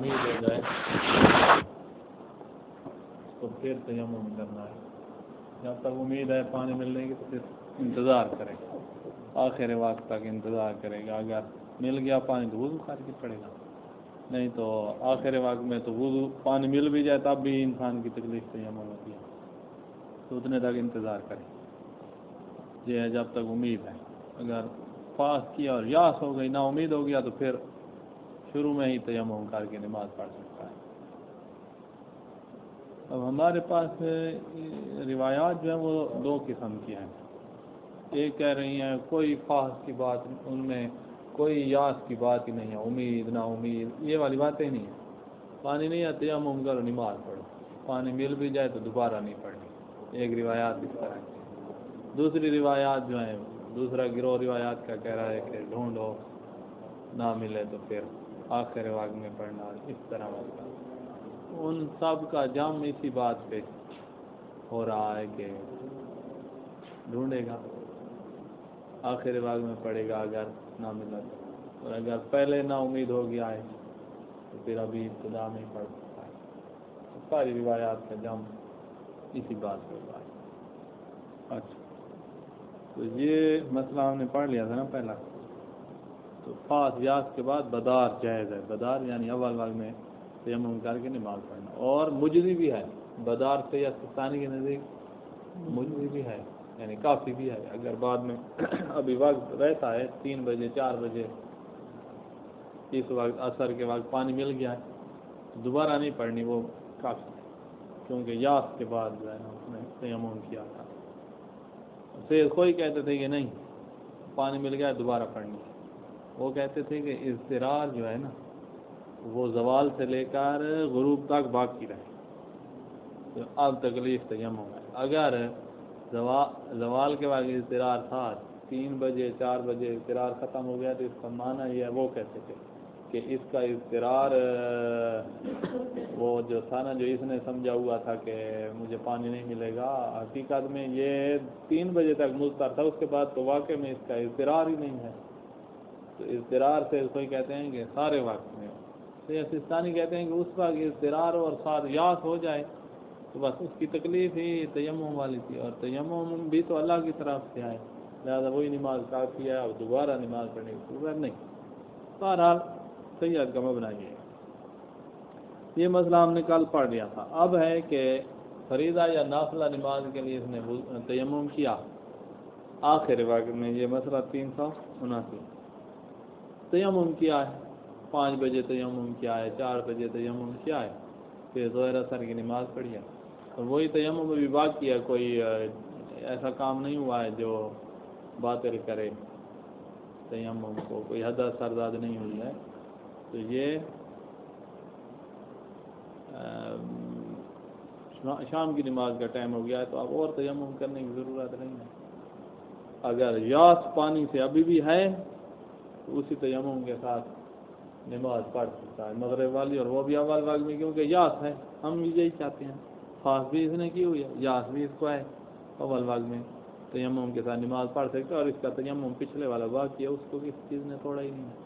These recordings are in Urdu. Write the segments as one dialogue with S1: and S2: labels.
S1: امید ہو جائے تو پھر تیمم کرنا ہے. جب تک امید ہے پانی ملنے کی تو پھر انتظار کرے گا, آخر وقت تک انتظار کرے گا. اگر مل گیا پانی تو وضو کر کے پڑے گا, نہیں تو آخر وقت میں تو وضو پانی مل بھی جائے تب بھی انسان کی تکلیف تیمم ہوتی ہے, تو اتنے تک انتظار کرے. یہ ہے جب تک امید ہے. اگر پاس کیا اور یاس ہو گئی, نا امید ہو گیا, تو پھر شروع میں ہی تیمم کر کے نماز پڑھ سکتا ہے. اب ہمارے پاس روایات جو ہیں وہ دو قسم کی ہیں. ایک کہہ رہی ہیں کوئی فاس کی بات, ان میں کوئی یاس کی بات ہی نہیں ہے, امید نا امید یہ والی باتیں نہیں ہیں. پانی نہیں ہے تیمم کرو نماز پڑھو, پانی مل بھی جائے تو دوبارہ نہیں پڑھنی. ایک روایات اس طرح کی. دوسری روایات جو ہیں, دوسرا گروہ روایات کا کہہ رہا ہے کہ ڈھونڈو نہ ملے تو پھر آخر وقت میں پڑھنا. اس طرح مسئلہ ان سب کا جام اسی بات پہ ہو رہا ہے کہ ڈھونڈے گا, آخر وقت میں پڑھے گا اگر نہ ملا تو, اور اگر پہلے نا امید ہو گیا ہے تو پھر ابھی ابتدا میں پڑھ سکتا ہے. ساری روایات کا جام اسی بات پہ ہوا ہے. اچھا, تو یہ مسئلہ ہم نے پڑھ لیا تھا نا پہلا. تو فاس یاس کے بعد بدار جائز ہے. بدار یعنی اول وقت میں تیمم کر کے نماز پڑھنا, اور مجزی بھی ہے. بدار سے یا سستانی کے نزدیک مجزی بھی ہے, یعنی کافی بھی ہے. اگر بعد میں ابھی وقت رہتا ہے 3 بجے 4 بجے, اس وقت عصر کے وقت پانی مل گیا ہے تو دوبارہ نہیں پڑھنی, وہ کافی ہے. کیونکہ یاس کے بعد جو ہے نا اس نے تیمم کیا تھا. پھر کوئی کہتے تھے کہ نہیں پانی مل گیا دوبارہ پڑھنی. وہ کہتے تھے کہ اضطرار جو ہے نا وہ زوال سے لے کر غروب تک باقی رہے, تو اب تکلیف تیمم ہے. اگر زوال کے بعد اضطرار تھا, 3 بجے 4 بجے اضطرار ختم ہو گیا, تو اس کا معنی یہ ہے, وہ کہتے تھے کہ اس کا اضطرار وہ جو تھا نا, جو اس نے سمجھا ہوا تھا کہ مجھے پانی نہیں ملے گا, حقیقت میں یہ 3 بجے تک مضطر تھا. اس کے بعد تو واقع میں اس کا اضطرار ہی نہیں ہے. تو اضطرار سے کوئی کہتے ہیں کہ سارے وقت میں, سیاستانی کہتے ہیں کہ اس وقت اضطرار اور ساتھ یاس ہو جائے تو بس اس کی تکلیف ہی تیمم والی تھی, اور تیمم بھی تو اللہ کی طرف سے آئے, لہٰذا وہی نماز کافی ہے, اور دوبارہ نماز پڑھنے کی ضرورت نہیں. بہرحال سیاحت کا مبنا یہ مسئلہ ہم نے کل پڑھ لیا تھا. اب ہے کہ فریضہ یا نافلہ نماز کے لیے اس نے تیمم کیا آخر وقت میں, یہ مسئلہ 379. تیمم کیا ہے, 5 بجے تیمم کیا ہے, 4 بجے تیمم کیا ہے, پھر ظہر اثر کی نماز پڑھی ہے, اور وہی تیمم ابھی باقی ہے. کوئی ایسا کام نہیں ہوا ہے جو باطل کرے تیمم کو, کوئی حدث سرزاد نہیں ہوئی ہے. تو یہ شام کی نماز کا ٹائم ہو گیا ہے, تو اب اور تیمم کرنے کی ضرورت نہیں ہے. اگر یاس پانی سے ابھی بھی ہے تو اسی تیمم کے ساتھ نماز پڑھ سکتا ہے مغرب والی, اور وہ بھی اول وقت میں, کیونکہ یاس ہے. ہم بھی یہی چاہتے ہیں, خاص بھی اس نے کی ہوئی ہے, یاس بھی اس کو ہے, اول وقت میں تیمم کے ساتھ نماز پڑھ سکتا ہے. اور اس کا تیمم پچھلے والا باقی ہے, اس کو کسی چیز نے توڑا ہی نہیں ہے.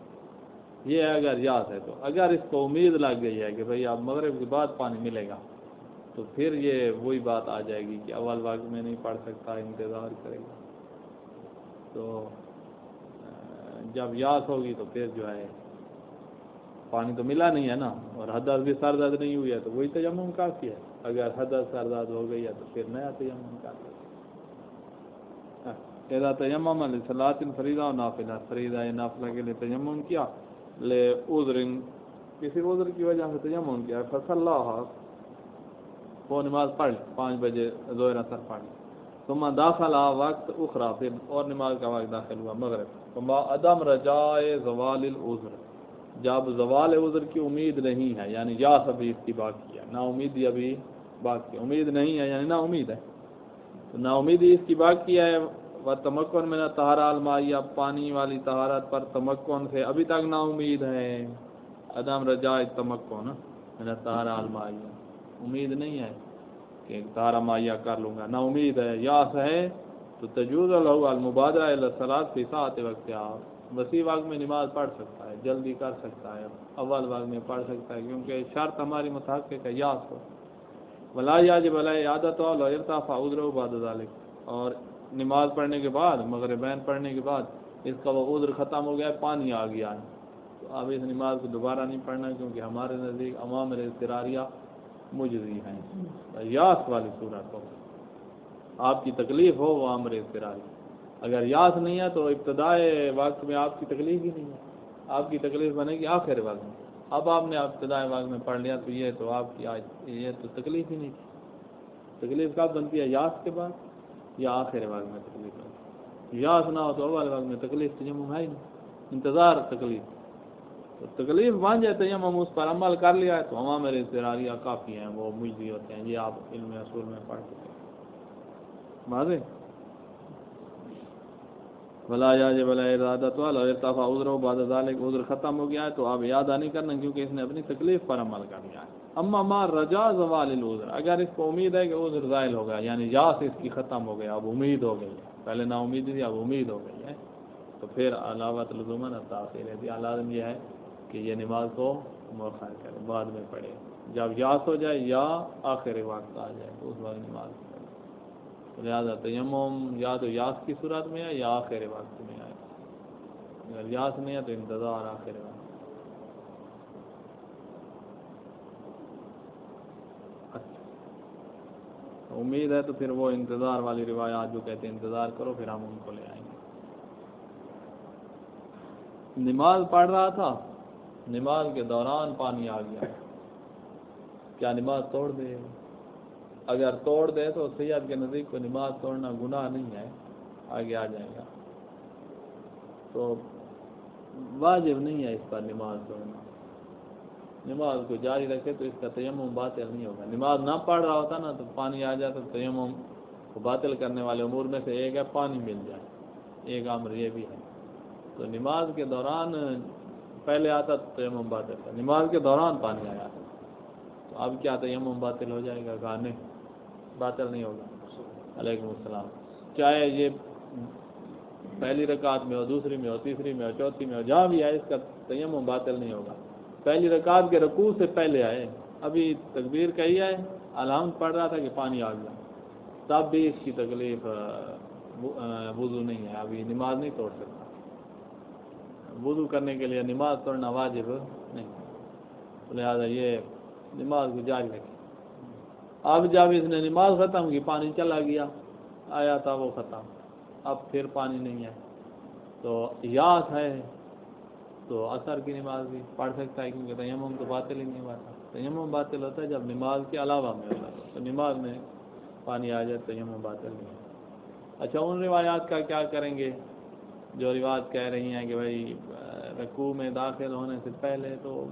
S1: یہ ہے اگر یاس ہے. تو اگر اس کو امید لگ گئی ہے کہ بھئی اب مغرب کے بعد پانی ملے گا, تو پھر یہ وہی بات آ جائے گی کہ اول وقت میں نہیں پڑھ سکتا, انتظار کرے گا. تو جب یاس ہوگی تو پھر جو ہے پانی تو ملا نہیں ہے نا, اور حدث بھی سرزاد نہیں ہوئی ہے, تو وہی تیمم کافی ہے. اگر حدث سرزاد ہو گئی ہے تو پھر نیا تیمم کافی ہے. اذا تیمم لصلاۃ فریضہ و نافلہ, فریضہ یا نافلہ کے لیے تیمم کیا, لے عذر, کسی عذر کی وجہ سے تیمم کیا, فصلاها, وہ نماز پڑھ 5 بجے ظہر اثر پڑھ, ثم داخل وقت اخرى, پھر اور نماز کا وقت داخل ہوا مغرب, ثم عدم رجاء زوال العذر, جب زوال عذر کی امید نہیں ہے, یعنی یاس ابھی اس کی باقی ہے, نا امیدی ابھی باقی, امید نہیں ہے یعنی نا امید ہے, تو نا امیدی اس کی باقی ہے. و تمکن میں طہارہ المائیہ, پانی والی طہارت پر تمکن سے ابھی تک نا امید ہے. عدم رجاء تمکن میں طہارہ المائیہ, امید نہیں ہے کہ طہارہ مائیہ کر لوں گا, نا امید ہے, یاس ہے, تو تجوز له المبادرہ الی الصلاۃ فی ساعۃ وقتها, وسیع وقت میں نماز پڑھ سکتا ہے، جلدی کر سکتا ہے، اول وقت میں پڑھ سکتا ہے، کیونکہ شرط ہماری متحقق ہے یاس ہو. ولا یاجب علیہ عادت و ارتفاع عذر بعد ذلك، اور نماز پڑھنے کے بعد، مغربین پڑھنے کے بعد اس کا وہ عذر ختم ہو گیا، پانی آ گیا ہے، تو اب اس نماز کو دوبارہ نہیں پڑھنا، کیونکہ ہمارے نزدیک عوامر اضطراریہ مجزی ہیں. یاس والی صورت ہو، آپ کی تکلیف ہو وہ امر اضطراری. اگر یاس نہیں ہے تو ابتدائے وقت میں آپ کی تکلیف ہی نہیں ہے، آپ کی تکلیف بنے گی آخر وقت میں. اب آپ نے ابتدائے وقت میں پڑھ لیا تو یہ تو آپ کی یہ تو تکلیف ہی نہیں تھی. تکلیف کب بنتی ہے؟ یاس کے بعد یا آخر وقت میں تکلیف بنتی ہے. یاس نہ ہو تو اول وقت میں تکلیف تیمم ہے ہی نہیں، انتظار تکلیف. تو تکلیف بن جائے تیمم اس پر عمل کر لیا ہے تو عوامر اضطراریہ کافی ہیں، وہ مجزی ہوتے ہیں. یہ آپ علم اصول میں پڑھ چکے ہیں. واضح. ولا یاجب علیہ ارادۃ ولا ارتفاع عذر بعد ذلك، عذر ختم ہو گیا ہے تو آپ یاد نہیں کرنا، کیونکہ اس نے اپنی تکلیف پر عمل کر لیا ہے. اما ما رجا زوال العذر، اگر اس کو امید ہے کہ عذر زائل ہو گیا، یعنی یاس اس کی ختم ہو گیا، اب امید ہو گئی ہے، پہلے نا امید تھی اب امید ہو گئی ہے، تو پھر علاوت لزوماً تاخیر ہے. لازم یہ ہے کہ یہ نماز کو مؤخر کرے، بعد میں پڑھے. جب یاس ہو جائے یا آخر وقت آ جائے تو اس وقت نماز پڑھے. لہٰذا تیمم یا تو یاس کی صورت میں ہے یا آخر وقت میں ہے. اگر یاس نہیں ہے تو انتظار آخر وقت. اچھا، امید ہے تو پھر وہ انتظار والی روایات جو کہتے ہیں انتظار کرو، پھر ہم ان کو لے آئیں گے. نماز پڑھ رہا تھا، نماز کے دوران پانی آ گیا، کیا نماز توڑ دے؟ اگر توڑ دے تو سید کے نزدیک کو نماز توڑنا گناہ نہیں ہے، آگے آ جائے گا، تو واجب نہیں ہے اس پر نماز توڑنا. نماز کو جاری رکھے تو اس کا تیمم باطل نہیں ہوگا. نماز نہ پڑھ رہا ہوتا نا تو پانی آ جاتا تو تیمم کو باطل کرنے والے امور میں سے ایک ہے پانی مل جائے، ایک امر یہ بھی ہے. تو نماز کے دوران پہلے آتا تو تیمم باطل تھا، نماز کے دوران پانی آیا تو اب کیا تیمم باطل ہو جائے گا؟ کہا نہیں، باطل نہیں ہوگا. علیکم السلام. چاہے یہ پہلی رکعت میں ہو، دوسری میں ہو، تیسری میں ہو، چوتھی میں ہو، جہاں بھی آئے اس کا تیمم باطل نہیں ہوگا. پہلی رکعت کے رکوع سے پہلے آئے، ابھی تکبیر کہی ہے، علامت پڑھ رہا تھا کہ پانی آ گیا، تب بھی اس کی تکلیف وضو نہیں ہے، ابھی نماز نہیں توڑ سکتا. وضو کرنے کے لیے نماز توڑنا واجب نہیں، لہذا یہ نماز کو جاری رکھے. اب جب اس نے نماز ختم کی، پانی چلا گیا، آیا تھا وہ ختم، اب پھر پانی نہیں ہے تو یاس ہے تو اثر کی نماز بھی پڑھ سکتا ہے، کیونکہ تیمم تو باطل ہی نہیں ہوا تھا. تیمم باطل ہوتا ہے جب نماز کے علاوہ میں ہوتا ہے، تو نماز میں پانی آ جائے تیمم باطل نہیں ہے. اچھا، ان روایات کا کیا کریں گے جو روایت کہہ رہی ہیں کہ بھائی رکوع میں داخل ہونے سے پہلے تو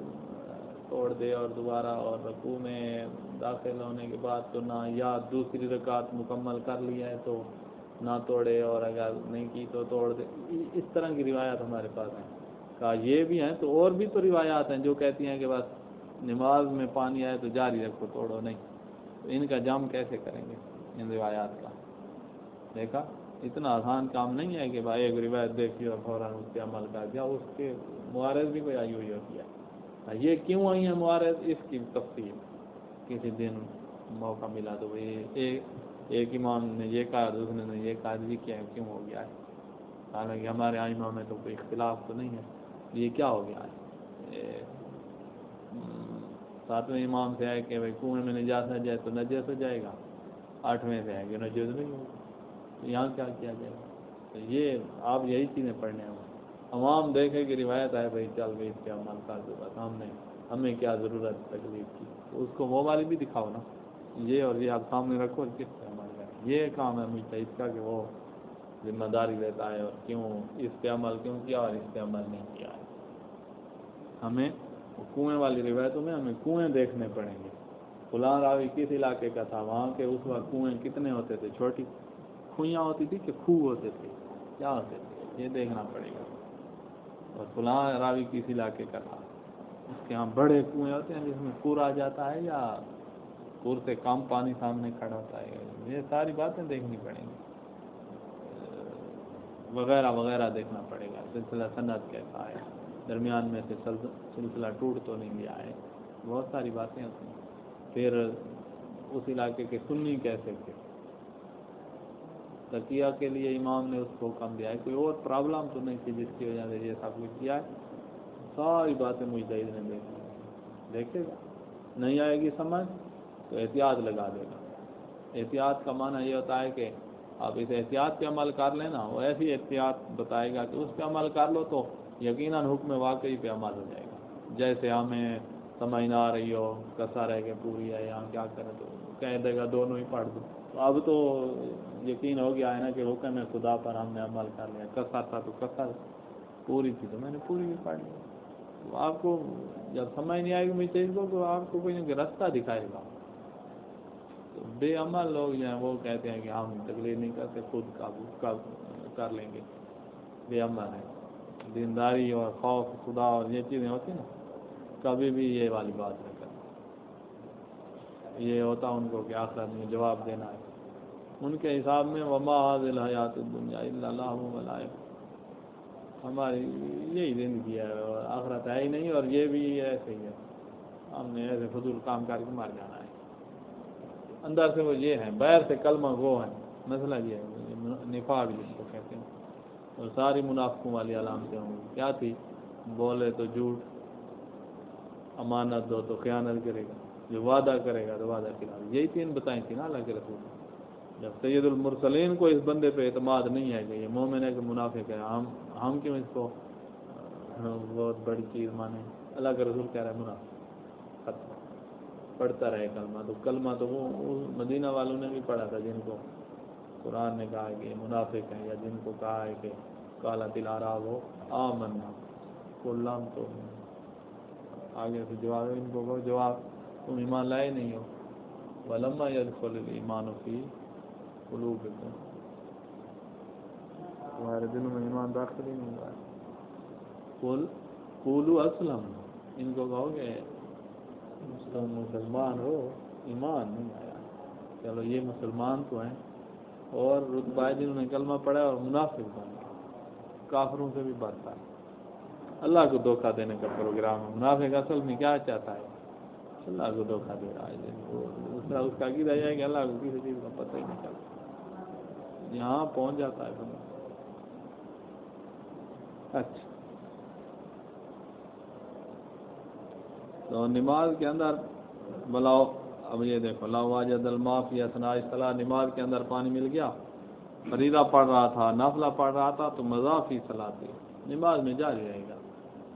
S1: توڑ دے اور دوبارہ، اور رکوع میں داخل ہونے کے بعد تو نہ، یا دوسری رکعت مکمل کر لیا ہے تو نہ توڑے، اور اگر نہیں کی تو توڑ دے. اس طرح کی روایات ہمارے پاس ہیں. کہا یہ بھی ہیں تو اور بھی تو روایات ہیں جو کہتی ہیں کہ بس نماز میں پانی آئے تو جاری رکھو، توڑو نہیں. تو ان کا جمع کیسے کریں گے ان روایات کا؟ دیکھا، اتنا آسان کام نہیں ہے کہ بھائی ایک روایت دیکھی اور فوراً اس پہ عمل کر دیا. اس کے معارض بھی کوئی آئی ہوئی ہوتی ہے. یہ کیوں آئی ہیں معارض، اس کی تفصیل کسی دن موقع ملا تو ایک امام نے یہ کہا، دوسرے نے یہ کہا، یہ کیا کیوں ہو گیا ہے؟ حالانکہ ہمارے ائمہ میں تو کوئی اختلاف تو نہیں ہے. یہ کیا ہو گیا ہے؟ ساتویں امام سے ہے کہ بھائی کنویں میں نجاست نہ جائے تو نجس ہو جائے گا، آٹھویں سے ہے کہ نجس نہیں ہوگا. تو یہاں کیا کیا جائے گا؟ تو یہ آپ یہی چیزیں پڑھنے ہیں. عوام دیکھے کہ روایت ہے بھائی چل گئی، اس پہ عمل کر دو بس، ہمیں کیا ضرورت تکلیف کی؟ اس کو وہ والی بھی دکھاؤ نا، یہ اور یہ آپ سامنے رکھو، کس پہ عمل کریں. یہ کام ہے مجتہد کا کہ وہ ذمہ داری لیتا ہے، اور کیوں اس پہ عمل کیوں کیا اور اس پہ عمل نہیں کیا ہے. ہمیں کنویں والی روایتوں میں ہمیں کنویں دیکھنے پڑیں گے. فلاں راوی کس علاقے کا تھا، وہاں کے اس وقت کنویں کتنے ہوتے تھے، چھوٹی کھوئیاں ہوتی تھی کہ خوہ ہوتے تھے، کیا ہوتے تھے، یہ دیکھنا پڑے گا. اور فلاں راوی کس علاقے کا تھا، اس کے یہاں بڑے کنویں ہوتے ہیں جس میں پور آ جاتا ہے یا پور سے کم پانی سامنے کھڑا ہوتا ہے. یہ ساری باتیں دیکھنی پڑیں گی. وغیرہ وغیرہ دیکھنا پڑے گا، سلسلہ سند کیسا ہے، درمیان میں سے سلسلہ ٹوٹ تو نہیں گیا ہے، بہت ساری باتیں ہوتی ہیں۔ پھر اس علاقے کے سنی کیسے تھے، تقیہ کے لیے امام نے اس کو حکم دیا ہے، کوئی اور پرابلم تو نہیں تھی جس کی وجہ سے یہ سب کچھ کیا ہے، ساری باتیں مجتہد نے دیکھے گا، نہیں آئے گی سمجھ تو احتیاط لگا دے گا۔ احتیاط کا معنی یہ ہوتا ہے کہ آپ اس احتیاط پہ عمل کر لینا، وہ ایسی احتیاط بتائے گا کہ اس پہ عمل کر لو تو یقیناً حکم واقعی پہ عمل ہو جائے گا۔ جیسے ہمیں سمجھ نہ آ رہی ہو، کسا رہ کے پوری ہے، یہاں کیا کریں تو کہہ دے گا دونوں ہی پڑھ دو، تو اب تو یقین ہو گیا ہے نا کہ حکم خدا پر ہم نے عمل کر لیا، کسا تھا تو کسا، پوری تھی تو میں نے پوری بھی پڑھ لی۔ تو آپ کو جب سمجھ نہیں آئے گی مجھ چیز کو تو آپ کو کوئی راستہ دکھائے گا۔ تو بے عمل لوگ جو ہیں وہ کہتے ہیں کہ ہم تقلید نہیں کرتے، خود قابو کر لیں گے، بے عمل ہے۔ دینداری اور خوف خدا اور یہ چیزیں ہوتی ہیں نا، کبھی بھی یہ والی بات نہیں کرتے، یہ ہوتا ان کو کہ آخرت میں جواب دینا ہے، ان کے حساب میں وما هذه الحیات الدنیا الا لهو و لعب، ہماری یہی زندگی ہے اور آخرت ہے ہی نہیں، اور یہ بھی ایسے ہی ہے، ہم نے ایسے فضول کام کر کے مر جانا ہے۔ اندر سے وہ یہ ہیں، باہر سے کلمہ گو ہیں، مسئلہ یہ ہے نفاق جس کو کہتے ہیں، اور ساری منافقوں والی علامتیں ہوں گی۔ کیا تھی؟ بولے تو جھوٹ، امانت دو تو خیانت کرے گا، جو وعدہ کرے گا تو وعدہ خلاف، یہی تین بتائیں تھی نا اللہ کے رسول نے۔ جب سید المرسلین کو اس بندے پہ اعتماد نہیں ہے کہ یہ مومن ہے کہ منافق ہے، ہم کیوں اس کو بہت بڑی چیز مانیں؟ اللہ کے رسول کہہ رہا ہے منافق، ختم، پڑھتا رہے کلمہ، تو کلمہ تو وہ مدینہ والوں نے بھی پڑھا تھا جن کو قرآن نے کہا کہ منافق ہیں، یا جن کو کہا ہے کہ قالت الاعراب آمنا قل لم تؤمنوا، آگے سے جواب ان کو وہ جواب تم ایمان لائے نہیں ہو، ولما يدخل الایمان فی قلوبکم، تمہارے دلوں میں ایمان داخل ہی نہیں ہوا ہے، قل قولوا اسلمنا، ان کو کہو کہ تم مسلمان ہو، ایمان نہیں آیا، چلو یہ مسلمان تو ہیں اور رتبہ جنہوں نے کلمہ پڑھا اور منافق بن گئے، کافروں سے بھی بڑھتا ہے، اللہ کو دھوکہ دینے کا پروگرام ہے۔ منافق اصل میں کیا چاہتا ہے؟ اللہ کو دھوکہ دے رہا ہے، اس کا عقیدہ یہ ہے کہ اللہ کو کسی چیز کا پتہ ہی نہیں چلتا، یہاں پہنچ جاتا ہے بندہ۔ اچھا، تو نماز کے اندر بلاؤ، اب یہ دیکھو لا واجد الماء فی اثناء الصلاۃ، نماز کے اندر پانی مل گیا، فریضہ پڑھ رہا تھا، نافلہ پڑھ رہا تھا، تو مضی فی صلاۃ، نماز میں جاری رہے گا،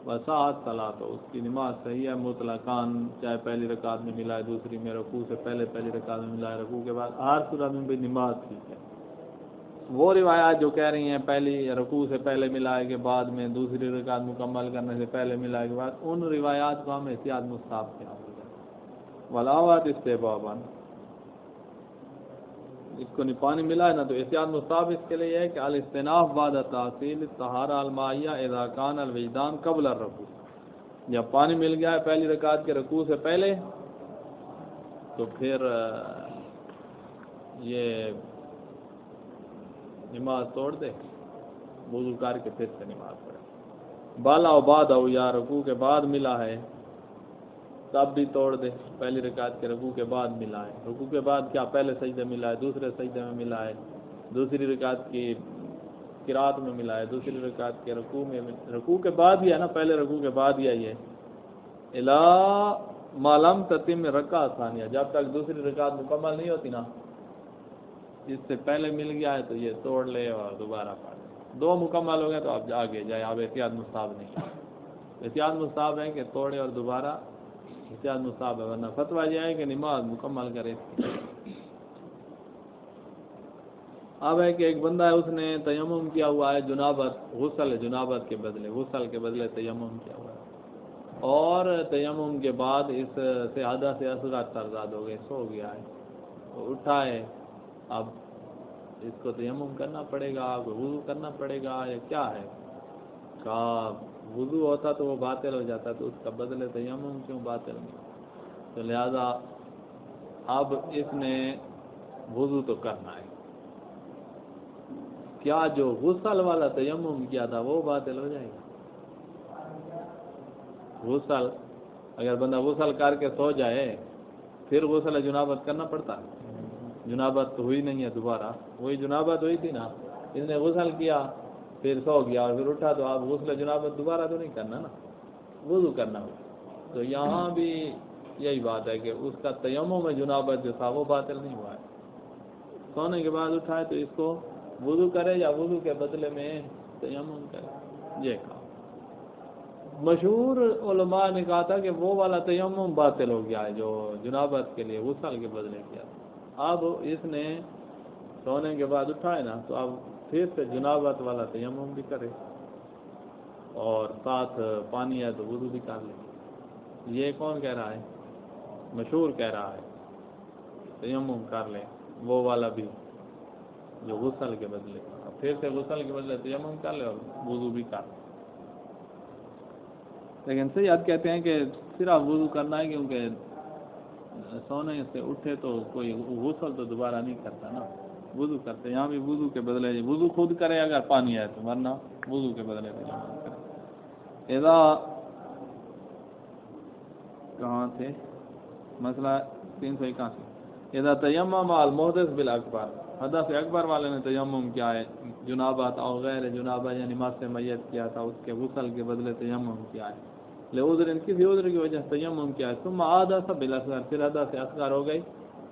S1: وصحت صلاۃ، اس کی نماز صحیح ہے مطلقاً، چاہے پہلی رکعت میں ملا ہے، دوسری میں رکوع سے پہلے پہلی رکعت میں ملا ہے، رکوع کے بعد، ہر صورت میں بھی نماز ٹھیک ہے۔ وہ روایات جو کہہ رہی ہیں پہلی رکوع سے پہلے ملائے کے بعد میں، دوسری رکعت مکمل کرنے سے پہلے ملائے کے بعد، ان روایات کو ہم احتیاط مستحب کے حوالے ولاوات استحباباً، اس کو نہیں پانی ملا ہے نا تو احتیاط مستحب اس کے لیے ہے کہ الاستناف بعد تحصیل الطہارہ المائیہ اذا کان الوجدان قبل الرکوع، جب پانی مل گیا ہے پہلی رکعت کے رکوع سے پہلے تو پھر یہ نماز توڑ دے، وضو کر کے پھر سے نماز پڑھے، بالا و بعد ہو یا رکوع کے بعد ملا ہے تب بھی توڑ دے، پہلی رکعت کے رکوع کے بعد ملا ہے، رکوع کے بعد کیا پہلے سجدے ملا ہے، دوسرے سجدے میں ملا ہے، دوسری رکعت کی قرات میں ملا ہے، دوسری رکعت کے رکوع میں، رکوع کے بعد ہی ہے نا، پہلے رکوع کے بعد ہی ہے یہ الا ما لم تتم رکعت ثانیہ، جب تک دوسری رکعت مکمل نہیں ہوتی نا، اس سے پہلے مل گیا ہے تو یہ توڑ لے اور دوبارہ پڑھ لے، دو مکمل ہو گئے تو اب آگے جائے، اب احتیاط مستحب نہیں، احتیاط مستحب ہے کہ توڑے اور دوبارہ، احتیاط مستحب ہے، ورنہ فتویٰ یہ ہے کہ نماز مکمل کرے۔ اب ہے کہ ایک بندہ ہے، اس نے تیمم کیا ہوا ہے، جنابت غسل ہے، جنابت کے بدلے، غسل کے بدلے تیمم کیا ہوا ہے، اور تیمم کے بعد اس سے حدث اصغر سرزاد ہو گئے، سو گیا ہے، وہ اٹھا ہے، اب اس کو تیمم کرنا پڑے گا، وضو کرنا پڑے گا، یا کیا ہے؟ کہا وضو ہوتا تو وہ باطل ہو جاتا، تو اس کا بدلے تیمم کیوں باطل نہیں؟ تو لہذا اب اس نے وضو تو کرنا ہے، کیا جو غسل والا تیمم کیا تھا وہ باطل ہو جائے گا؟ غسل اگر بندہ غسل کر کے سو جائے پھر غسل جنابت کرنا پڑتا ہے؟ جنابت تو ہوئی نہیں ہے دوبارہ، وہی جنابت ہوئی تھی نا، اس نے غسل کیا پھر سو گیا اور پھر اٹھا، تو آپ غسل جنابت دوبارہ تو نہیں کرنا نا، وضو کرنا ہوگا۔ تو یہاں بھی یہی بات ہے کہ اس کا تیمم میں جنابت جو تھا وہ باطل نہیں ہوا ہے۔ سونے کے بعد اٹھائے تو اس کو وضو کرے یا وضو کے بدلے میں تیمم کرے، یہ کہا۔ مشہور علماء نے کہا تھا کہ وہ والا تیمم باطل ہو گیا ہے جو جنابت کے لیے غسل کے بدلے کیا تھا۔ اب اس نے سونے کے بعد اٹھائے نا، تو اب پھر سے جنابت والا تیمم بھی کرے اور ساتھ پانی ہے تو وضو بھی کر لے۔ یہ کون کہہ رہا ہے؟ مشہور کہہ رہا ہے تیمم کر لے وہ والا بھی جو غسل کے بدلے، پھر سے غسل کے بدلے تیمم کر لے اور وضو بھی کر لے۔ لیکن سیاد کہتے ہیں کہ صرف وضو کرنا ہے، کیونکہ سونے سے اٹھے تو کوئی غسل تو دوبارہ نہیں کرتا نا، وضو کرتے۔ یہاں بھی وضو کے بدلے وضو خود کرے اگر پانی ہے تو، ورنہ وضو کے بدلے تیمم کرے۔ اذا کہاں تھے مسئلہ 381، اذا تیمم المحدث بالاکبر، حدث اکبر والے نے تیمم کیا ہے، جنابت او غیر جنابت یعنی مس میت کیا تھا، اس کے غسل کے بدلے تیمم کیا ہے، لعذر کسی عذر کی وجہ سے تیمم کیا ہے، ثم حدث بالاصغر پھر حدث اصغر ہو گئی،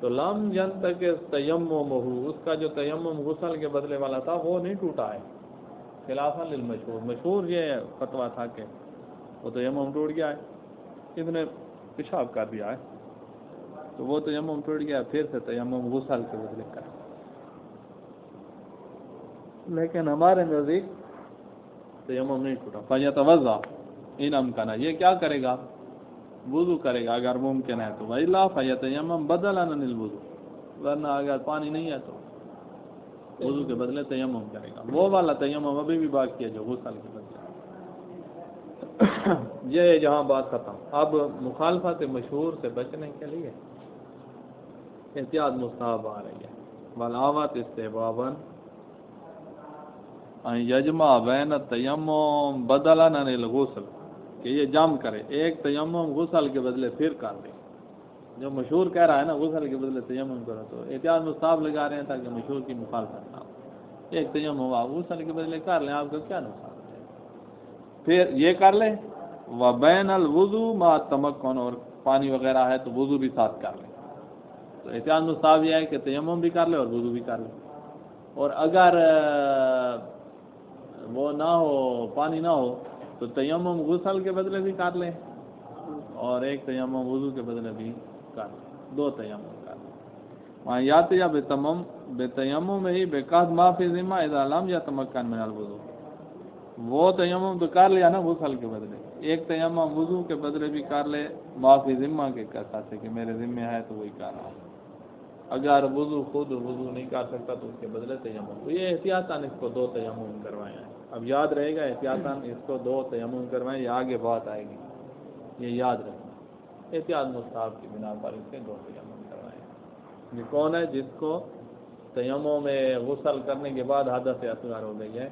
S1: تو لم ينتقض تیممہ، اس کا جو تیمم غسل کے بدلے والا تھا وہ نہیں ٹوٹا ہے، خلافا للمشہور، مشہور یہ فتویٰ تھا کہ وہ تیمم ٹوٹ گیا ہے، اس نے پیشاب کر دیا ہے تو وہ تیمم ٹوٹ گیا، پھر سے تیمم غسل کے بدلے کر۔ لیکن ہمارے نزدیک تیمم نہیں ٹوٹا۔ فیتوضا ان امکانہ، یہ کیا کرے گا؟ وضو کرے گا اگر ممکن ہے تو، وإلا فیتیمم بدلا عن الوضو، ورنہ اگر پانی نہیں ہے تو وضو کے بدلے تیمم کرے گا، وہ والا تیمم ابھی بھی باقی ہے جو غسل کے بدلے۔ یہ جہاں بات ختم۔ اب مخالفت مشہور سے بچنے کے لیے احتیاط مستحب آ رہی ہے، بلاوت استحباباً یجمع بین التیمم بدلا عن الغسل، کہ یہ جمع کرے، ایک تیمم غسل کے بدلے پھر کر لے۔ جو مشہور کہہ رہا ہے نا غسل کے بدلے تیمم کرو، تو احتیاط مستحب لگا رہے ہیں تاکہ مشہور کی مخالفت نہ ہو۔ ایک تیمم آپ غسل کے بدلے کر لیں، آپ کا کیا نقصان ہے؟ پھر یہ کر لیں وبین الوضو ما تمکن، اور پانی وغیرہ ہے تو وضو بھی ساتھ کر لیں۔ تو احتیاط مستحب یہ ہے کہ تیمم بھی کر لے اور وضو بھی کر لے، اور اگر وہ نہ ہو، پانی نہ ہو، تو تیمم غسل کے بدلے بھی کر لیں اور ایک تیمم وضو کے بدلے بھی کر لیں، دو تیمم کر لیں۔ وہاں یات یا بے تیمم ہی بے قصد ما فی ذمہ اذا لم یتمکن من الوضو، وہ تیمم تو کر لیا نا غسل کے بدلے، ایک تیمم وضو کے بدلے بھی کر لے معافی ذمہ کے کہتے کہ میرے ذمہ ہے تو وہی کر رہا ہوں۔ اگر وضو خود وضو نہیں کر سکتا تو اس کے بدلے تیمم، تو یہ احتیاطاً اس کو دو تیمم کروائے ہیں۔ اب یاد رہے گا احتیاطاً اس کو دو تیمم کروائیں، یہ آگے بات آئے گی، یہ یاد رکھنا، احتیاط مستحب کی بنا پر اس کے دو تیمم کروائے ہیں۔ یہ کون ہے؟ جس کو تیمم میں غسل کرنے کے بعد حدث اصغر ہو گئی ہے،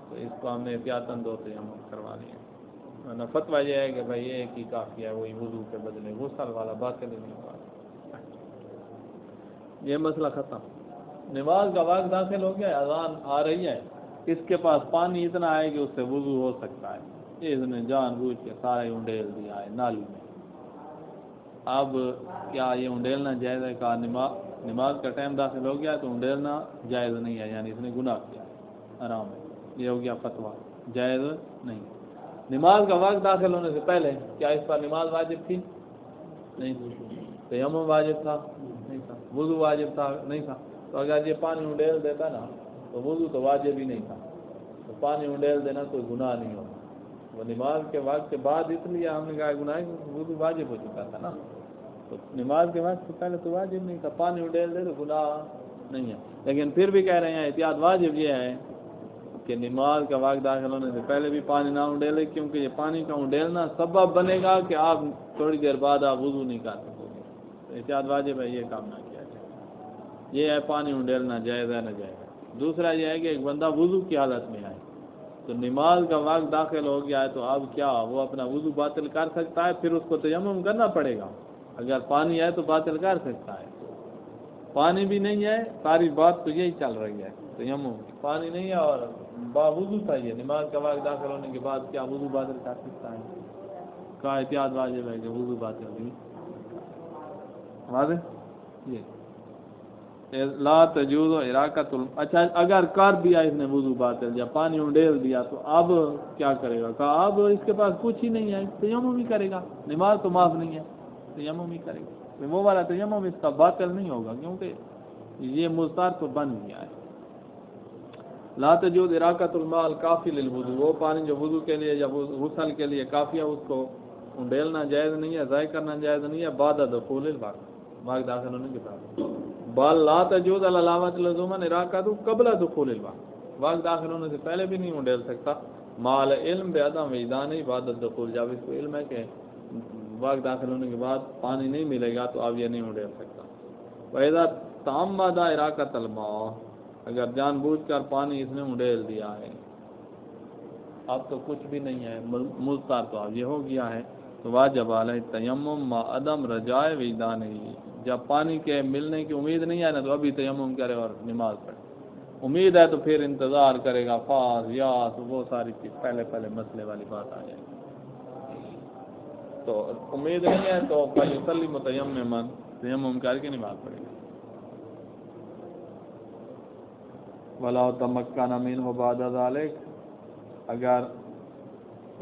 S1: تو اس کو ہم نے احتیاطاً دو تیمم کروا لیے۔ ورنہ فتویٰ یہ ہے کہ بھائی ایک ہی کافی ہے، وہی وضو کے بدلے، غسل والا باطل نہیں ہوا۔ یہ مسئلہ ختم۔ نماز کا وقت داخل ہو گیا، اذان آ رہی ہے، اس کے پاس پانی اتنا ہے کہ اس سے وضو ہو سکتا ہے، اس نے جان بوجھ کے سارے انڈیل دیا ہے نالی میں۔ اب کیا یہ انڈیلنا جائز ہے؟ کہا نماز کا ٹائم داخل ہو گیا تو انڈیلنا جائز نہیں ہے، یعنی اس نے گناہ کیا، حرام ہے، یہ ہو گیا فتویٰ، جائز نہیں۔ نماز کا وقت داخل ہونے سے پہلے کیا اس پر نماز واجب تھی؟ نہیں تھی۔ تیمم واجب تھا؟ نہیں تھا۔ وضو واجب تھا؟ نہیں تھا۔ تو اگر یہ پانی انڈیل دیتا نا تو وضو تو واجب ہی نہیں تھا، تو پانی انڈیل دینا کوئی گناہ نہیں ہوتا۔ وہ نماز کے وقت کے بعد اس لیے ہم نے کہا گناہ ہے کہ وضو واجب ہو چکا تھا نا، تو نماز کے وقت سے پہلے تو واجب نہیں تھا، پانی انڈیل دے تو گناہ نہیں ہے۔ لیکن پھر بھی کہہ رہے ہیں احتیاط واجب یہ ہے کہ نماز کا وقت داخل ہونے سے پہلے بھی پانی نہ انڈیلے، کیونکہ یہ پانی کا انڈیلنا سبب بنے گا کہ آپ تھوڑی دیر بعد آپ وضو نہیں کر سکو گے، تو احتیاط واجب ہے یہ کام نہ کیا جائے۔ یہ ہے پانی انڈیلنا جائز ہے نہ جائز ہے، دوسرا یہ ہے کہ ایک بندہ وضو کی حالت میں آئے تو نماز کا وقت داخل ہو گیا ہے، تو اب کیا وہ اپنا وضو باطل کر سکتا ہے؟ پھر اس کو تیمم کرنا پڑے گا۔ اگر پانی ہے تو باطل کر سکتا ہے، پانی بھی نہیں ہے، ساری بات تو یہی چل رہی ہے تیمم کی، پانی نہیں ہے اور باوضو تھا یہ، نماز کا وقت داخل ہونے کے بعد کیا وضو باطل کر سکتا ہے؟ کا احتیاط واجب ہے کہ وضو باطل نہیں واضح یہ لا تجوز اراقۃ اچھا اگر کر دیا اس نے وضو باطل یا پانی انڈیل دیا تو اب کیا کرے گا؟ کہا اب اس کے پاس کچھ ہی نہیں ہے، تیمم ہی کرے گا، نماز تو معاف نہیں ہے، تیمم ہی کرے گا، وہ والا تیمم اس کا باطل نہیں ہوگا کیونکہ یہ مضطر تو بن گیا ہے۔ لا تجوز اراقۃ الماء الکافی للوضو، وہ پانی جو وضو کے لیے یا غسل کے لیے کافی ہے اس کو انڈیلنا جائز نہیں ہے، ضائع کرنا جائز نہیں ہے بعد دخول الوقت، وقت داخل ہونے کے بعد۔ بال لا تجوز العلامت لزوما اراقۃ قبل دخول الوقت، وقت داخل ہونے سے پہلے بھی نہیں انڈیل سکتا، مال علم بعدم وجدان بعد الدخول، جب اس کو علم ہے کہ وقت داخل ہونے کے بعد پانی نہیں ملے گا تو اب یہ نہیں انڈیل سکتا۔ وَإِذَا تَعَمَّدَ اراقۃ الماء، اگر جان بوجھ کر پانی اس نے انڈیل دیا ہے، اب تو کچھ بھی نہیں ہے، مضطر تو اب یہ ہو گیا ہے، تو واجب علیہ تیمم ما عدم رجائے وجدان، جب پانی کے ملنے کی امید نہیں ہے نا تو ابھی تیمم کرے اور نماز پڑھے، امید ہے تو پھر انتظار کرے گا، فاس یاس وہ ساری چیز پہلے مسئلے والی بات آ جائے گی، تو امید نہیں ہے تو فیصلی متیمما، تیمم کر کے نماز پڑھے گا۔ ولا تمکن منہ بعد ذلک، اگر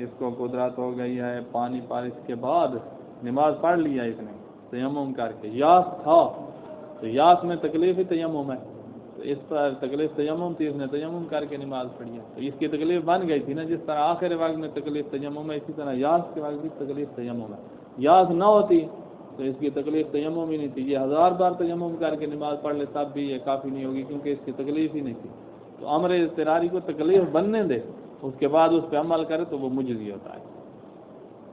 S1: اس کو قدرت ہو گئی ہے پانی پر اس کے بعد نماز پڑھ لیا اس نے تیمم کر کے، یاس تھا تو یاس میں تکلیف ہی تیمم ہے، تو اس پر تکلیف تیمم تھی، اس نے تیمم کر کے نماز پڑھی ہے، تو اس کی تکلیف بن گئی تھی نا، جس طرح آخر وقت میں تکلیف تیمم ہے اسی طرح یاس کے وقت بھی تکلیف تیمم ہے، یاس نہ ہوتی تو اس کی تکلیف تیمم ہی نہیں تھی، یہ 1000 بار تیمم کر کے نماز پڑھ لے تب بھی یہ کافی نہیں ہوگی کیونکہ اس کی تکلیف ہی نہیں تھی، تو امر اضطراری کو تکلیف بننے دے، اس کے بعد اس پہ عمل کرے تو وہ مجزی ہوتا ہے۔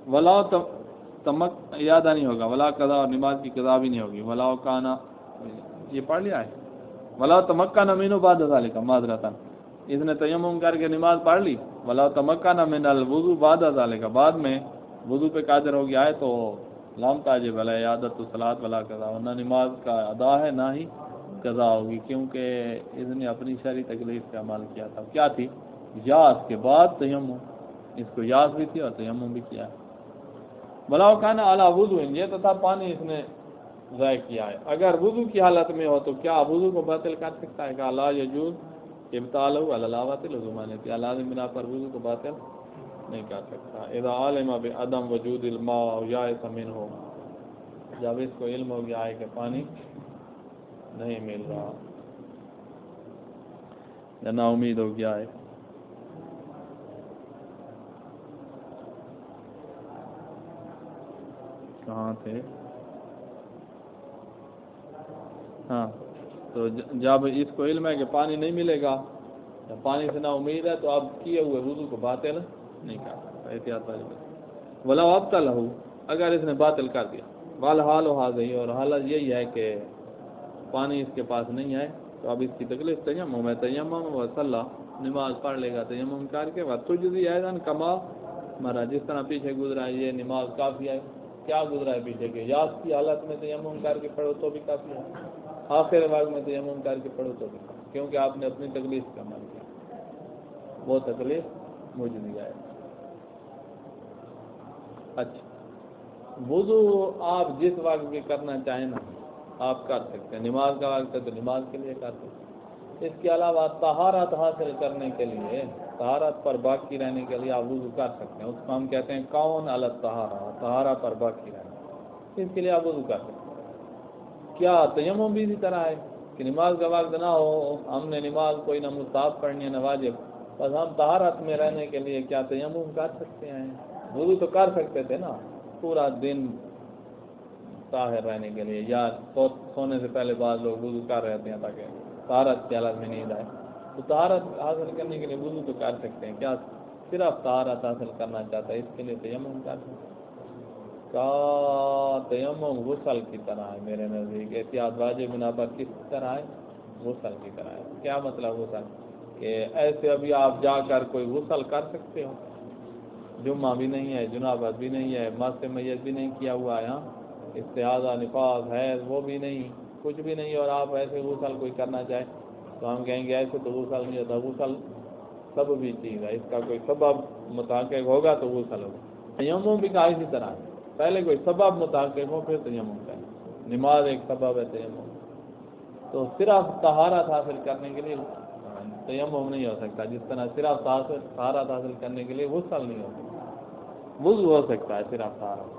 S1: ولا تمک یادہ نہیں ہوگا، ولا قضا، اور نماز کی قضا بھی نہیں ہوگی، ولا کانا، یہ پڑھ لیا ہے، ولا تمکن منہ بعد ذلک معذرتا، اس نے تیمم کر کے نماز پڑھ لی، ولا تمکن من الوضو بعد ذلک، بعد میں وضو پہ قادر ہو گیا ہے تو لام تاجب علیہ عادت الصلاۃ ولا قضا، نہ نماز کا ادا ہے نہ ہی قضا ہوگی، کیونکہ اس نے اپنی شرعی تکلیف پہ عمل کیا تھا، کیا تھی؟ یاس کے بعد تیمم، اس کو یاس بھی تھی اور تیمم بھی کیا ہے۔ بلاؤ کھانا اعلیٰ وضو، یہ تو تھا پانی اس نے ضائع کیا ہے، اگر وضو کی حالت میں ہو تو کیا وضو کو باطل کر سکتا ہے؟ کہ لا یجوز ابطالہ علاوات لزومانی، کیا لازم بنا پر وضو کو باطل نہیں کر سکتا۔ اذا علم بعدم وجود الماء او یائس منہ، جب اس کو علم ہو گیا ہے کہ پانی نہیں مل رہا یا نا امید ہو گیا ہے۔ کہاں تھے؟ ہاں، تو جب اس کو علم ہے کہ پانی نہیں ملے گا یا پانی سے نا امید ہے تو اب کیے ہوئے وضو کو باطل نہیں کر سکتا، احتیاط واجب۔ ولا ابطلہ، اگر اس نے باطل کر دیا، والحال هذه، اور حالت یہی ہے کہ پانی اس کے پاس نہیں ہے تو اب اس کی تکلیف تیمم ہے، تیمم و صلی، نماز پڑھ لے گا تیمم کر کے، وتجزی ایضا کما مرا، جس طرح پیچھے گزرا ہے، یہ نماز کافی ہے، کیا گزرا ہے پیچھے کے، یاس کی حالت میں تیمم کر کے پڑھو تو بھی کافی ہے، آخر وقت میں تیمم کر کے پڑھو تو بھی کافی، کیونکہ آپ نے اپنی تکلیف کا عمل کیا، وہ تکلیف مجزی ہے۔ اچھا، وضو آپ جس وقت بھی کرنا چاہیں نا آپ کر سکتے ہیں، نماز کا وقت ہے تو نماز کے لیے کر سکتے ہیں، اس کے علاوہ طہارت حاصل کرنے کے لیے، طہارت پر باقی رہنے کے لیے آپ وضو کر سکتے ہیں، اس کو ہم کہتے ہیں کون علی الطہارہ، طہارت پر باقی رہنا، اس کے لیے آپ وضو کر سکتے ہیں۔ کیا تیمم بھی اسی طرح ہے کہ نماز کا وقت نہ ہو، ہم نے نماز کوئی نہ مستحب پڑھنی ہے نہ واجب، بس ہم طہارت میں رہنے کے لیے کیا تیمم کر سکتے ہیں؟ وضو تو کر سکتے تھے نا پورا دن طاہر رہنے کے لیے، یا سونے سے پہلے بعض لوگ وضو کر رہتے ہیں تاکہ طہارت کی حالت میں نیند آئے، تو طہارت حاصل کرنے کے لیے وضو تو کر سکتے ہیں، کیا صرف طہارت حاصل کرنا چاہتا ہے اس کے لیے تیمم کر سکتے ہیں۔ کا تیمم غسل کی طرح ہے میرے نزدیک، احتیاط واجب بنا پر کس طرح ہے؟ غسل کی طرح ہے۔ کیا مطلب غسل؟ کہ ایسے ابھی آپ جا کر کوئی غسل کر سکتے ہو، جمعہ بھی نہیں ہے، جنابت بھی نہیں ہے، مس میت بھی نہیں کیا ہوا ہے، استحاضہ، نفاس، حیض وہ بھی نہیں، کچھ بھی نہیں، اور آپ ایسے غسل کوئی کرنا چاہے تو ہم کہیں گے ایسے تو غسل نہیں ہوتا۔ غسل سب بھی چیز ہے، اس کا کوئی سبب متحقق ہوگا تو غسل ہوگا۔ تیمم بھی کا اسی طرح ہے، پہلے کوئی سبب متحقق ہو پھر تیمم کریں۔ نماز ایک سبب ہے تیمم، تو صرف طہارت حاصل کرنے کے لیے تیمم نہیں ہو سکتا، جس طرح صرف طہارت حاصل کرنے کے لیے غسل نہیں ہو سکتا، وضو ہو سکتا ہے صرف طہارت۔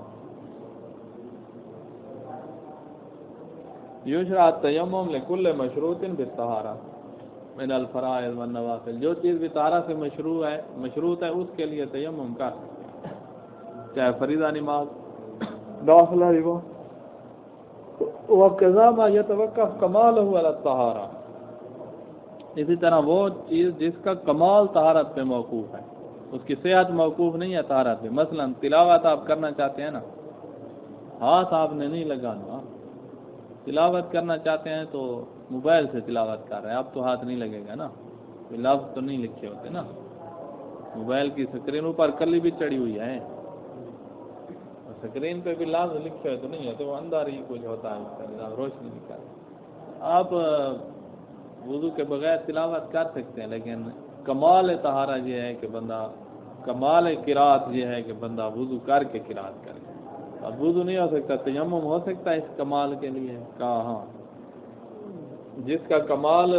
S1: یشرع التیمم لکل مشروط بالطہارہ من الفرائض والنوافل، جو چیز بھی طہارت سے مشروط ہے اس کے لیے تیمم کا، چاہے فریضہ نماز، نافلہ نماز، وقضا ما یتوقف کمالہ علی الطہارہ، اسی طرح وہ چیز جس کا کمال طہارت پہ موقوف ہے، اس کی صحت موقوف نہیں ہے طہارت پہ۔ مثلا تلاوت آپ کرنا چاہتے ہیں نا، ہاتھ آپ نے نہیں لگانا، تلاوت کرنا چاہتے ہیں تو موبائل سے تلاوت کر رہے ہیں، اب تو ہاتھ نہیں لگے گا نا، کوئی لفظ تو نہیں لکھے ہوتے نا، موبائل کی اسکرین اوپر کلی بھی چڑھی ہوئی ہے، اسکرین پہ بھی لفظ لکھے ہوئے تو نہیں ہوتے، وہ اندر ہی کچھ ہوتا ہے، اس کا نظام روشنی نکالتا۔ آپ وضو کے بغیر تلاوت کر سکتے ہیں، لیکن کمال طہارہ یہ ہے کہ بندہ، کمال قرات یہ ہے کہ بندہ وضو کر کے قرات کرے۔ اب وضو نہیں ہو سکتا، تیمم ہو سکتا ہے اس کمال کے لیے، کہا ہاں، جس کا کمال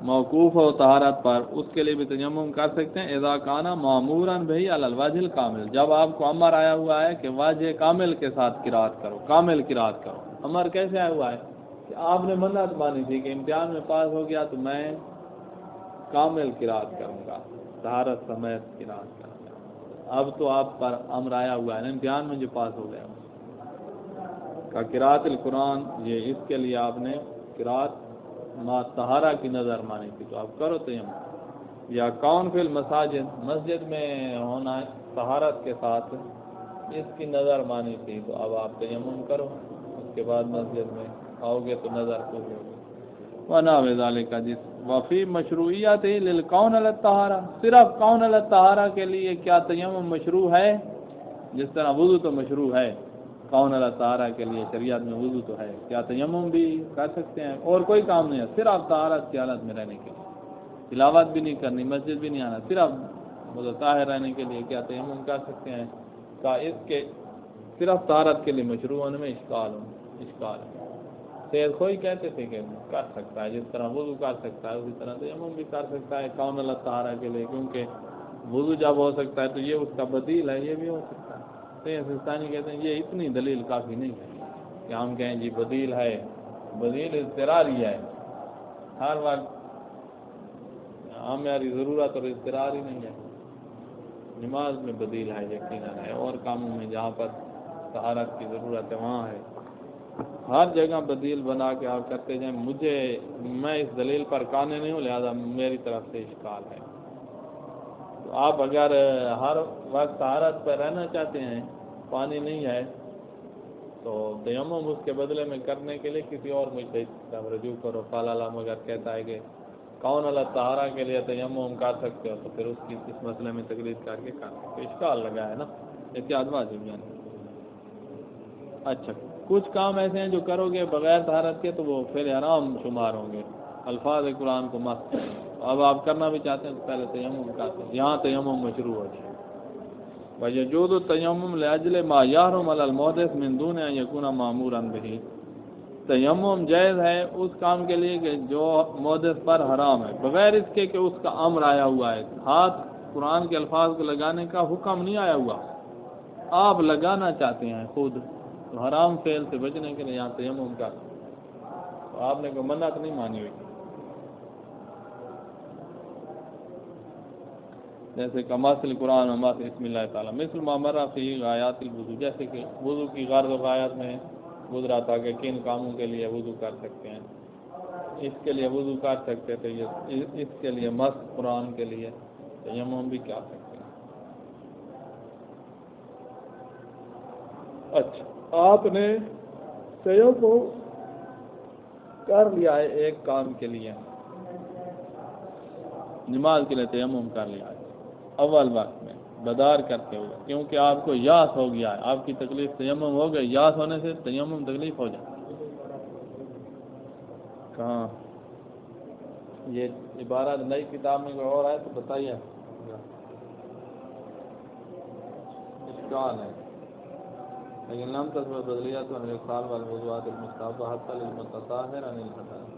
S1: موقوف ہو طہارت پر اس کے لیے بھی تیمم کر سکتے ہیں۔ اذا کان مامورا بہ علی الوجہ الکامل، جب آپ کو امر آیا ہوا ہے کہ واجہ کامل کے ساتھ قرات کرو، کامل قرات کرو۔ امر کیسے آیا ہوا ہے کہ آپ نے منت مانی تھی کہ امتحان میں پاس ہو گیا تو میں کامل قرات کروں گا، طہارت سمیت قرات کروں گا۔ اب تو آپ پر امر آیا ہوا ہے، امتحان میں جو پاس ہو گیا کا قرات القرآن، یہ اس کے لیے آپ نے قرات ما طہارہ کی نظر مانی تھی تو آپ کرو تیمم۔ یا کون فی المساجد، مسجد میں ہونا طہارت کے ساتھ اس کی نظر مانی تھی تو اب آپ تیمم کرو، اس کے بعد مسجد میں آؤ گے تو نظر پوری ہوگی۔ ونحو ذالک، جس وفی مشروعیت للکون علی الطہارہ، صرف کون علی الطہارہ کے لیے کیا تیمم مشروع ہے؟ جس طرح وضو تو مشروع ہے، کون علی الطہارہ کے لیے شریعت میں وضو تو ہے، کیا تیمم بھی کر سکتے ہیں؟ اور کوئی کام نہیں ہے، صرف طہارت کی حالت میں رہنے کے لیے، تلاوت بھی نہیں کرنی، مسجد بھی نہیں آنا، صرف طاہر رہنے کے لیے کیا تیمم کر سکتے ہیں؟ کا اس کے صرف طہارت کے لیے مشروع ہونے میں اشکال ہے۔ سید خوئی کہتے تھے کہ کر سکتا ہے، جس طرح وضو کر سکتا ہے اسی طرح تیمم بھی کر سکتا ہے کون علی الطہارہ کے لیے، کیونکہ وضو جب ہو سکتا ہے تو یہ اس کا بدیل ہے، یہ بھی ہو سکتا ہے۔ سید سستانی کہتے ہیں یہ اتنی دلیل کافی نہیں ہے کہ ہم کہیں جی بدیل ہے، بدیل اضطراری ہے، ہر وقت ہماری ضرورت اور اضطرار ہی نہیں ہے۔ نماز میں بدیل ہے یقیناً ہے، اور کاموں میں جہاں پر طہارت کی ضرورت ہے وہاں ہے، ہر جگہ بدیل بنا کے آپ کرتے جائیں۔ میں اس دلیل پر قانع نہیں ہوں، لہذا میری طرف سے اشکال ہے۔ تو آپ اگر ہر وقت طہارت پر رہنا چاہتے ہیں، پانی نہیں ہے تو تیمم اس کے بدلے میں کرنے کے لیے کسی اور مجتہد کی طرف رجوع کرو۔ قال علامہ اگر کہتا ہے کہ کون علی الطہارہ کے لیے تیمم کر سکتے ہو تو پھر اس کی اس مسئلے میں تقلید کر کے کر سکتے، اشکال لگا ہے نا، احتیاط واجب یعنی۔ اچھا، کچھ کام ایسے ہیں جو کرو گے بغیر طہارت کے تو وہ فعل حرام شمار ہوں گے، الفاظ قرآن کو مست، اب آپ کرنا بھی چاہتے ہیں تو پہلے تیمم کرتے ہیں، یہاں تیمم مشروع ہو جائے۔ وَيَجُوزُ التَّيَمُّمُ لِأَجْلِ مَا يَحْرُمُ عَلَى الْمُحْدِثِ مِن دُونِ أَن يَكُونَ مَأْمُورًا بِهِ، تیمم جائز ہے اس کام کے لیے کہ جو محدث پر حرام ہے، بغیر اس کے کہ اس کا امر آیا ہوا ہے۔ ہاتھ قرآن کے الفاظ کو لگانے کا حکم نہیں آیا ہوا، آپ لگانا چاہتے ہیں خود، تو حرام فعل سے بچنے کے لیے یہاں تیمم کا، تو آپ نے کوئی منعت نہیں مانی ہوئی، جیسے کہ مثل قرآن و مثل اسم اللہ تعالیٰ، مثل ما مر فی غایات الوضو، جیسے کہ وضو کی غرض و غایات میں گزرا تھا کہ کن کاموں کے لیے وضو کر سکتے ہیں، اس کے لیے وضو کر سکتے تھے، اس کے لیے مثل قرآن کے لیے تیمم بھی کر سکتے ہیں۔ اچھا، آپ نے تیمم کر لیا ہے ایک کام کے لیے، نماز کے لیے تیمم کر لیا ہے اول وقت میں بدار کرتے ہوئے، کیونکہ آپ کو یاس ہو گیا ہے، آپ کی تکلیف تیمم ہو گئی، یاس ہونے سے تیمم تکلیف ہو جائے۔ کہاں یہ عبارت نئی کتاب میں کوئی اور ہے تو بتائیے، اشکال ہے، لیکن لم تصبح بدلیات عن الاقسال والموضوعات المستحبہ حتی للمتطہر عن الحدث،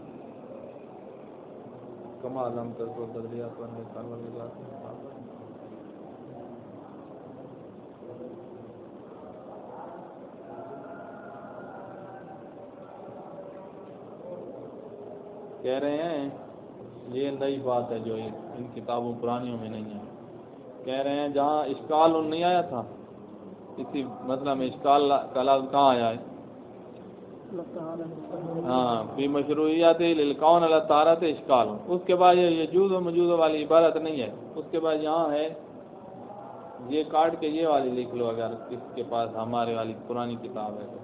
S1: کما لم تصبح بدلیات عن الاقسال والموضوعات المستحبہ۔ کہہ رہے ہیں یہ نئی بات ہے جو ان کتابوں پرانیوں میں نہیں ہے، کہہ رہے ہیں جہاں اشکال نہیں آیا تھا اسی مسئلہ میں، اشکال کا لفظ کہاں آیا ہے؟ ہاں فی مشروعیت للکون علی طہارت اشکال، اس کے بعد یہ یجوز و مجوز والی عبارت نہیں ہے، اس کے بعد یہاں ہے، یہ کاٹ کے یہ والی لکھ لو اگر کس کے پاس ہمارے والی پرانی کتاب ہے تو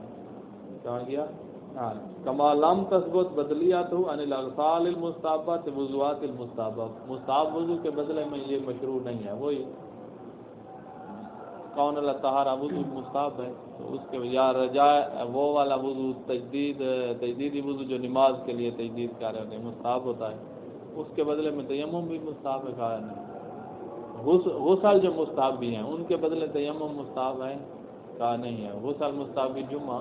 S1: کہاں گیا؟ ہاں کما لم تثبت بدلیات عن الاغسال المستحبہ وضوءات المستحبہ، مستحب وضو کے بدلے میں یہ مشروع نہیں ہے، وہی کون اللہ طہارہ وضو مستحب ہے، تو اس کے یا رجاء وہ والا وضو تجدیدی وضو جو نماز کے لیے تجدید کر رہے ہوتے ہیں مستحب ہوتا ہے، اس کے بدلے میں تیمم بھی مستحب ہے، کہا نہیں، غسل جو مستحب بھی ہیں ان کے بدلے تیمم مستحب ہے، کہا نہیں ہے، غسل مستحب بھی جمعہ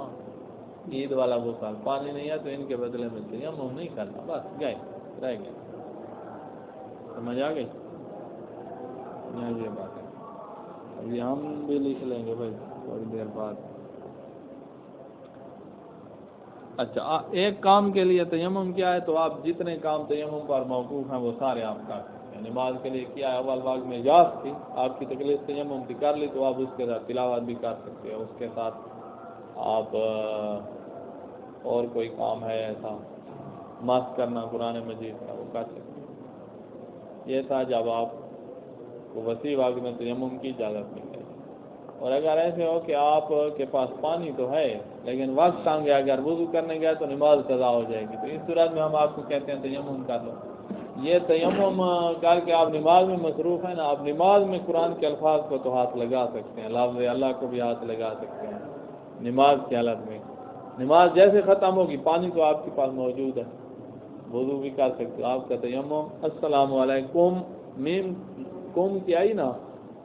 S1: عید والا غسل، پانی نہیں ہے تو ان کے بدلے میں تیمم نہیں کرنا، بس گئے رہ گئے، سمجھ آ گئی؟ یہ بات ہے، ابھی ہم بھی لکھ لیں گے بھائی تھوڑی دیر بعد۔ اچھا ایک کام کے لیے تیمم کیا ہے تو آپ جتنے کام تیمم پر موقوف ہیں وہ سارے آپ کر سکتے ہیں، نماز کے لیے کیا ہے اول وقت میں یاس تھی، آپ کی تکلیف تیمم کی کر لی تو آپ اس کے ساتھ تلاوت بھی کر سکتے ہیں، اس کے ساتھ آپ اور کوئی کام ہے ایسا مس کرنا قرآن مجید کا وہ کر سکتے ہیں، یہ تھا جب آپ کو وسیع وقت میں تیمم کی اجازت مل گئی، اور اگر ایسے ہو کہ آپ کے پاس پانی تو ہے لیکن وقت تنگ ہے، اگر وضو کرنے گئے تو نماز قضا ہو جائے گی، تو اس صورت میں ہم آپ کو کہتے ہیں تیمم کر لو، یہ تیمم کر کے آپ نماز میں مصروف ہیں نا، آپ نماز میں قرآن کے الفاظ کو تو ہاتھ لگا سکتے ہیں، لفظ اللہ کو بھی ہاتھ لگا سکتے ہیں نماز کی حالت میں، نماز جیسے ختم ہوگی پانی تو آپ کے پاس موجود ہے، وضو بھی کر سکتے ہو، آپ کا تیمم السلام علیکم میم قوم کی آئی نا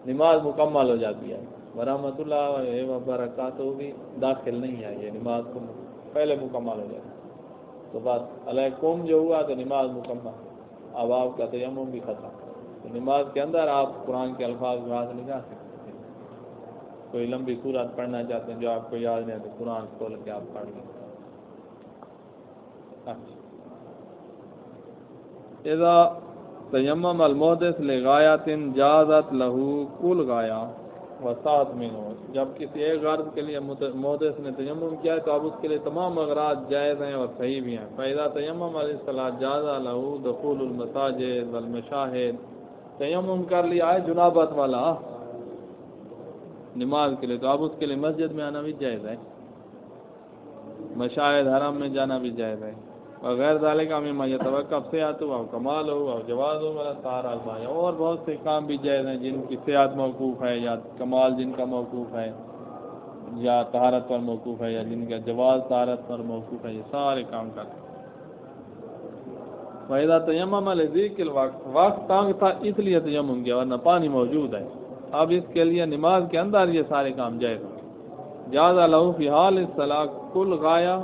S1: نماز مکمل ہو جاتی ہے، ورحمۃ اللہ وبرکاتہ بھی داخل نہیں ہے، یہ نماز کو پہلے مکمل ہو جاتی ہے، تو بس علیکم جو ہوا تو نماز مکمل، اب آپ کا تیمم بھی ختم، تو نماز کے اندر آپ قرآن کے الفاظ کو ہاتھ لگا سکتے ہیں، کوئی لمبی سورت پڑھنا چاہتے ہیں جو آپ کو یاد نہیں ہے تو قرآن کھول کے آپ پڑھ لیں۔ اچھا اذا تیمم المحدث لغایت جازت لہو کل غایہ وسعت منہ، جب کسی ایک غرض کے لیے محدث نے تیمم کیا ہے تو اب اس کے لیے تمام اغراض جائز ہیں اور صحیح بھی ہیں، فإذا تیمم للصلاۃ جاز لہو دخول المساجد والمشاہد، تیمم کر لیا ہے جنابت والا نماز کے لیے تو اب اس کے لیے مسجد میں آنا بھی جائز ہے، مشاہد حرم میں جانا بھی جائز ہے، وغیر ذالک مما یتوقف صحت و کمال ہو اور جواز ہو والا طہارہ البایا، اور بہت سے کام بھی جائز ہیں جن کی صحت موقوف ہے یا کمال جن کا موقوف ہے یا طہارت پر موقوف ہے یا جن کا جواز طہارت پر موقوف ہے، یہ سارے کام کرتے ہیں۔ فَإِذَا تَيَمَّمَ لِذِكْرِ الْوَقْتِ، وقت تنگ تھا اس لیے تیمم کیا ورنہ پانی موجود ہے، اب اس کے لیے نماز کے اندر یہ سارے کام جائز ہیں، جاز لہو فی حال الصلاۃ کل غایہ،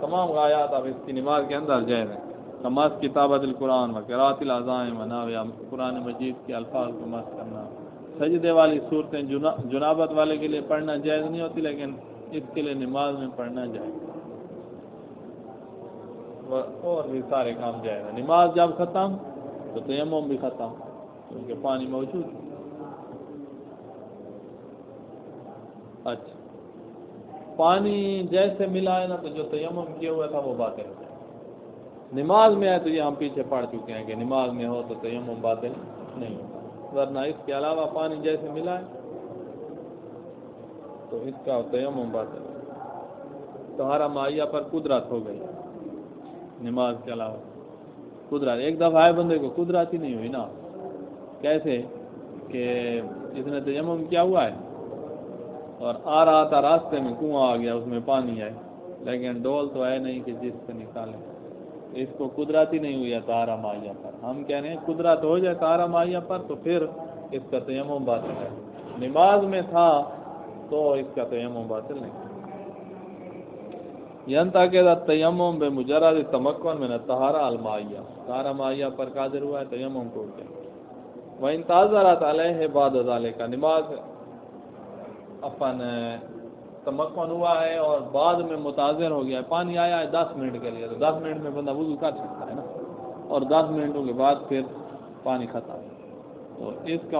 S1: تمام غایات اب اس کی نماز کے اندر جائز ہیں، نماز کتابت القرآن و قراءۃ العزائم و نحوها، قرآن مجید کے الفاظ کو مس کرنا، سجدے والی صورتیں جنابت والے کے لیے پڑھنا جائز نہیں ہوتی لیکن اس کے لیے نماز میں پڑھنا جائز، اور بھی سارے کام جائز ہیں، نماز جب ختم تو تیمم بھی ختم کیونکہ پانی موجود ہے۔ اچھا پانی جیسے ملا ہے نا تو جو تیمم کیا ہوا تھا وہ باطل ہو جائے، نماز میں ہے تو یہ ہم پیچھے پڑھ چکے ہیں کہ نماز میں ہو تو تیمم باطل نہیں ہوتا، ورنہ اس کے علاوہ پانی جیسے ملا ہے تو اس کا تیمم باطل ہے، طہارہ مائیہ پر قدرت ہو گئی۔ نماز کے علاوہ قدرت. ایک دفعہ ہے بندے کو قدرت ہی نہیں ہوئی نا. کیسے کہ اس نے تیمم کیا ہوا ہے اور آ رہا تھا راستے میں کنواں آ گیا, اس میں پانی ہے, لیکن ڈول تو ہے نہیں کہ جس سے نکالیں. اس کو قدرت ہی نہیں ہوئی ہے طہارہ مائیہ پر. ہم کہہ رہے ہیں قدرت ہو جائے طہارہ مائیہ پر تو پھر اس کا تیمم باطل ہے. نماز میں تھا تو اس کا تیمم باطل نہیں. ينتقد التیمم بمجرد تمکن من الطہارہ المائیہ, طہارہ مائیہ پر قادر ہوا ہے تیمم ٹوٹ گیا. وَإِن تَعَذَّرَتْ عَلَيْهِ بَعْدَ ذَلِكَ, نماز اپن تمکن ہوا ہے اور بعد میں متاثر ہو گیا ہے, پانی آیا ہے 10 منٹ کے لیے, تو 10 منٹ میں بندہ وضو کر سکتا ہے نا, اور 10 منٹوں کے بعد پھر پانی ختم, تو اس کا